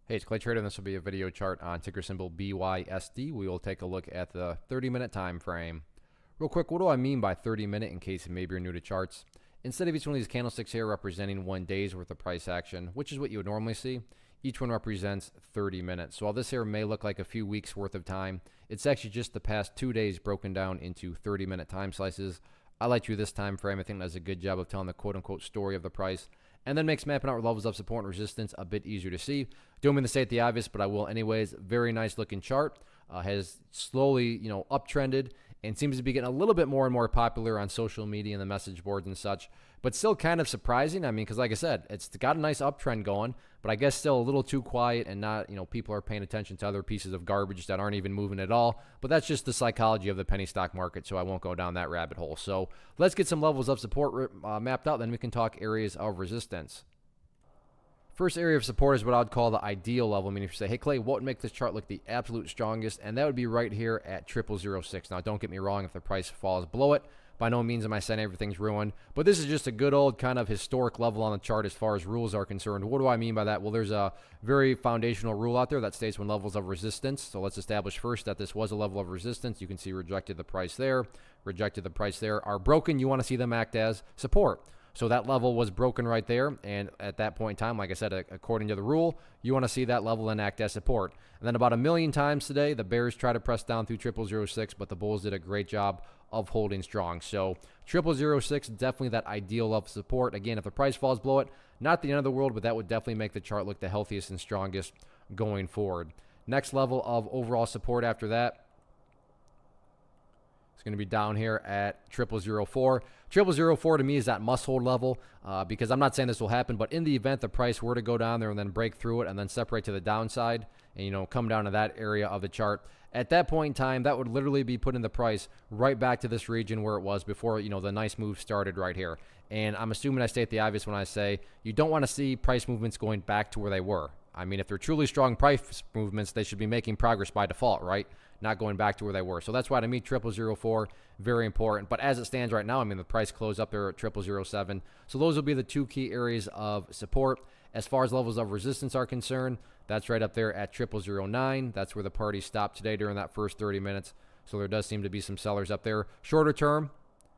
Hey, it's Clay Trader, and this will be a video chart on ticker symbol BYSD. We will take a look at the 30-minute time frame. Real quick, what do I mean by 30-minute in case maybe you're new to charts? Instead of each one of these candlesticks here representing 1 day's worth of price action, which is what you would normally see, each one represents 30 minutes. So while this here may look like a few weeks worth of time, it's actually just the past 2 days broken down into 30-minute time slices. I like you this time frame. I think that's a good job of telling the quote-unquote story of the price, and then makes mapping out levels of support and resistance a bit easier to see. Don't mean to state the obvious, but I will anyways. Very nice looking chart. Has slowly, uptrended and seems to be getting a little bit more and more popular on social media and the message boards and such, but still kind of surprising. I mean, because like I said, it's got a nice uptrend going, but I guess still a little too quiet and not, people are paying attention to other pieces of garbage that aren't even moving at all. But that's just the psychology of the penny stock market, so I won't go down that rabbit hole. So let's get some levels of support mapped out, then we can talk areas of resistance. First area of support is what I would call the ideal level. I mean, if you say, hey, Clay, what would make this chart look the absolute strongest? And that would be right here at 0006. Now, don't get me wrong, if the price falls below it, by no means am I saying everything's ruined. But this is just a good old kind of historic level on the chart as far as rules are concerned. What do I mean by that? Well, there's a very foundational rule out there that states when levels of resistance. So let's establish first that this was a level of resistance. You can see rejected the price there, are broken. You want to see them act as support. So that level was broken right there, and at that point in time, like I said, according to the rule, you want to see that level and act as support. And then about a million times today, the bears try to press down through 0006, but the bulls did a great job of holding strong. So 0006, definitely that ideal level of support. Again, if the price falls below it, not the end of the world, but that would definitely make the chart look the healthiest and strongest going forward. Next level of overall support after that, it's going to be down here at 0004. 0004 to me is that must-hold level because I'm not saying this will happen, but in the event the price were to go down there and then break through it and then separate to the downside and, come down to that area of the chart, at that point in time, that would literally be putting the price right back to this region where it was before, the nice move started right here. And I'm assuming I state the obvious when I say you don't want to see price movements going back to where they were. I mean, if they're truly strong price movements, they should be making progress by default, right? Not going back to where they were. So that's why to me, 0004, very important. But as it stands right now, I mean, the price closed up there at 0007. So those will be the two key areas of support. As far as levels of resistance are concerned, that's right up there at 0009. That's where the party stopped today during that first 30 minutes. So there does seem to be some sellers up there. Shorter term,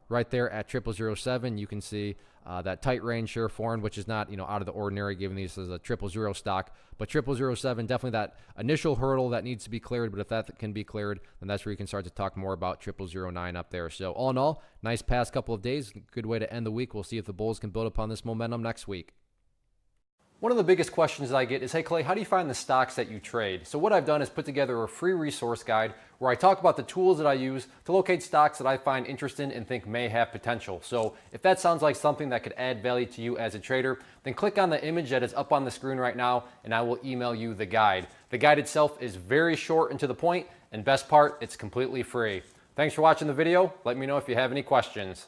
right there at 0007, you can see that tight range here formed, which is not out of the ordinary given these as a 000 stock, but 0007 definitely that initial hurdle that needs to be cleared. But if that can be cleared, then that's where you can start to talk more about 0009 up there. So all in all, nice past couple of days, good way to end the week. We'll see if the bulls can build upon this momentum next week. One of the biggest questions that I get is, hey Clay, how do you find the stocks that you trade? So what I've done is put together a free resource guide where I talk about the tools that I use to locate stocks that I find interesting and think may have potential. So if that sounds like something that could add value to you as a trader, then click on the image that is up on the screen right now and I will email you the guide. The guide itself is very short and to the point, and best part, it's completely free. Thanks for watching the video. Let me know if you have any questions.